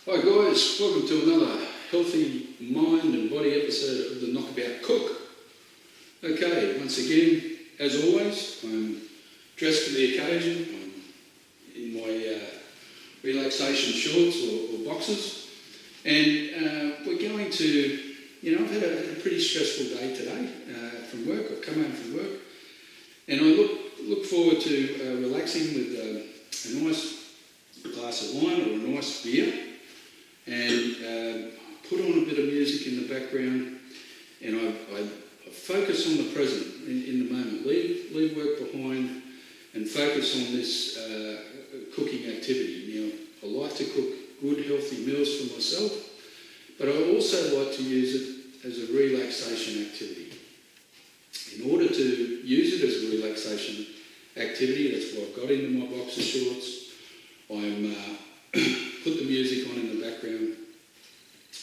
Hi guys, welcome to another healthy mind and body episode of the Knockabout Cook. Okay, once again, as always, I'm dressed for the occasion. I'm in my relaxation shorts or boxers, and we're going to, I've had a pretty stressful day today from work. I've come home from work, and I look forward to relaxing with a nice glass of wine or a nice beer, and put on a bit of music in the background, and I focus on the present, in the moment, leave work behind and focus on this cooking activity. I like to cook good healthy meals for myself, but I also like to use it as a relaxation activity. In order to use it as a relaxation activity, that's what I've got into my boxer shorts. I'm put the music on in the background.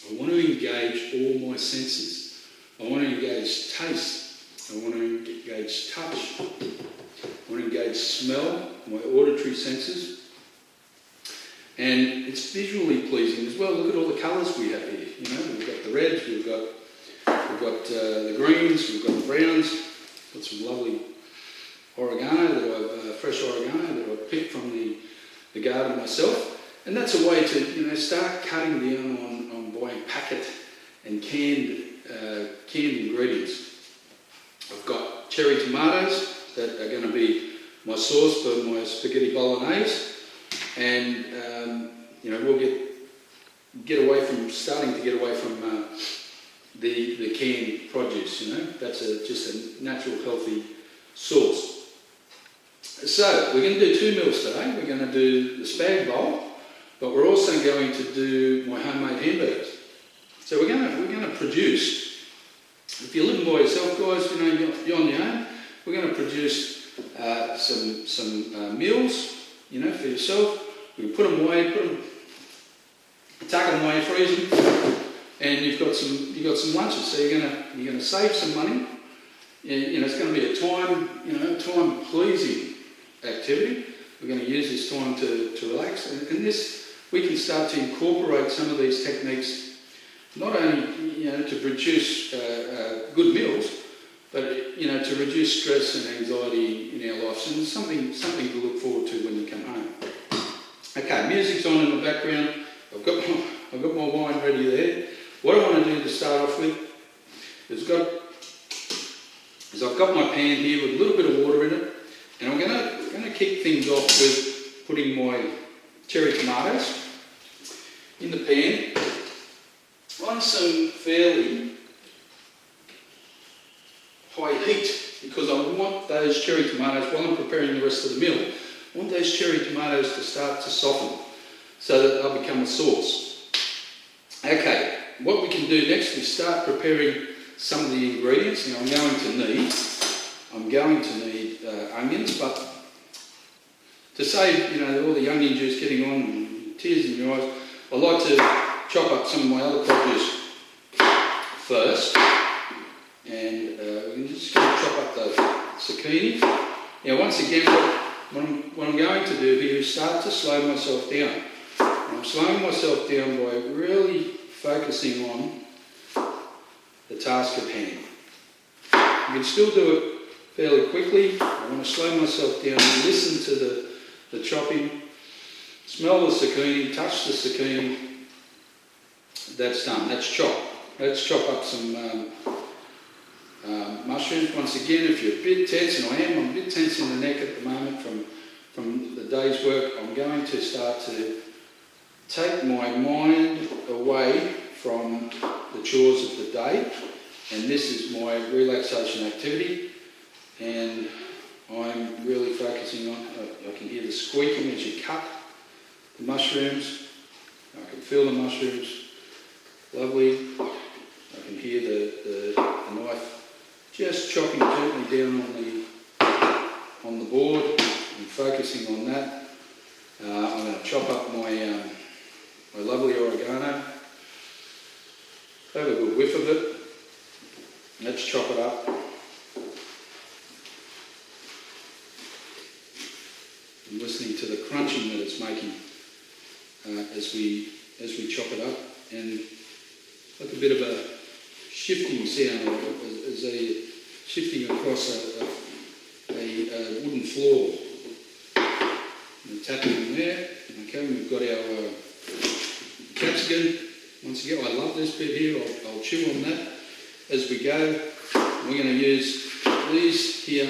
I want to engage all my senses. I want to engage taste. I want to engage touch. I want to engage smell, my auditory senses. And it's visually pleasing as well. Look at all the colours we have here. We've got the reds, we've got the greens, we've got the browns. Got some lovely oregano fresh oregano that I've picked from the garden myself. And that's a way to, start cutting down on buying packet and canned ingredients. I've got cherry tomatoes that are going to be my sauce for my spaghetti bolognese, and we'll starting to get away from the canned produce. That's just a natural, healthy source. So we're going to do two meals today. We're going to do the spag bowl, but we're also going to do my homemade hamburgers. So we're going to produce. If you're living by yourself, guys, you're on your own. We're going to produce some meals, for yourself. We put them away, tuck them away, freeze them, and you've got some lunches. So you're going to save some money. It's going to be a time pleasing activity. We're going to use this time to relax, and this we can start to incorporate some of these techniques, not only to produce good meals, but to reduce stress and anxiety in our lives, and something to look forward to when you come home. Okay, music's on in the background. I've got my wine ready there. What I want to do to start off with is I've got my pan here with a little bit of water in it, and I'm going to kick things off with putting my cherry tomatoes in the pan on some fairly high heat, because I want those cherry tomatoes, while I'm preparing the rest of the meal, I want those cherry tomatoes to start to soften so that they'll become a sauce. Okay, what we can do next is start preparing some of the ingredients. Now I'm going to need onions, but to save all the onion juice getting on and tears in your eyes, I like to chop up some of my other produce first, and we're just going to chop up the zucchini. Now once again, what I'm going to do here is start to slow myself down. And I'm slowing myself down by really focusing on the task at hand. You can still do it fairly quickly. I want to slow myself down and listen to the chopping, smell the zucchini, touch the zucchini. That's done. That's chopped. Let's chop up some mushrooms. Once again, if you're a bit tense, and I'm a bit tense in the neck at the moment from the day's work, I'm going to start to take my mind away from the chores of the day, and this is my relaxation activity, and I'm really focusing on, I can hear the squeaking as you cut the mushrooms. I can feel the mushrooms, lovely. I can hear the knife just chopping gently down on the board and focusing on that. I'm going to chop up my lovely oregano. Have a good whiff of it. Let's chop it up. I'm listening to the crunching that it's making as as we chop it up, and like a bit of a shifting sound as they shifting across a wooden floor. And tapping in there. Okay, we've got our capsicum. Once again, I love this bit here. I'll chew on that as we go. We're going to use these here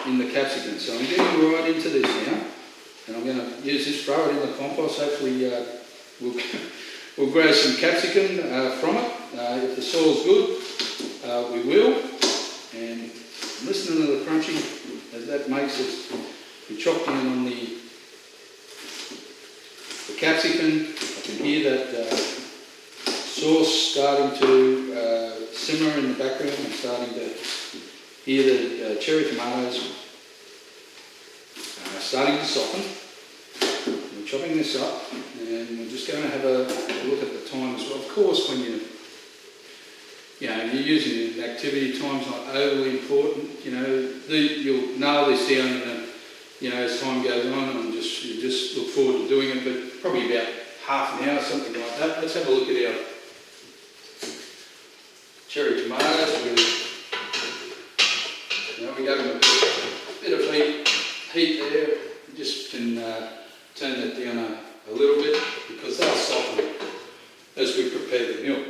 in the capsicum. So I'm getting right into this now, and I'm going to use this, throw it in the compost. Hopefully we'll grow some capsicum from it. If the soil's good, we will. And listening to the crunching as that makes us, we chop down on the capsicum. I can hear that sauce starting to simmer in the background. I'm starting to hear the cherry tomatoes starting to soften. We're chopping this up, and we're just going to have a look at the time as well. Of course, when you're using an activity, time's not overly important. You'll nail this down, as time goes on, and you just look forward to doing it. But probably about half an hour, something like that. Let's have a look at our cherry tomatoes. We got a bit of heat there. You just can turn that down a little bit, because they'll soften as we prepare the milk.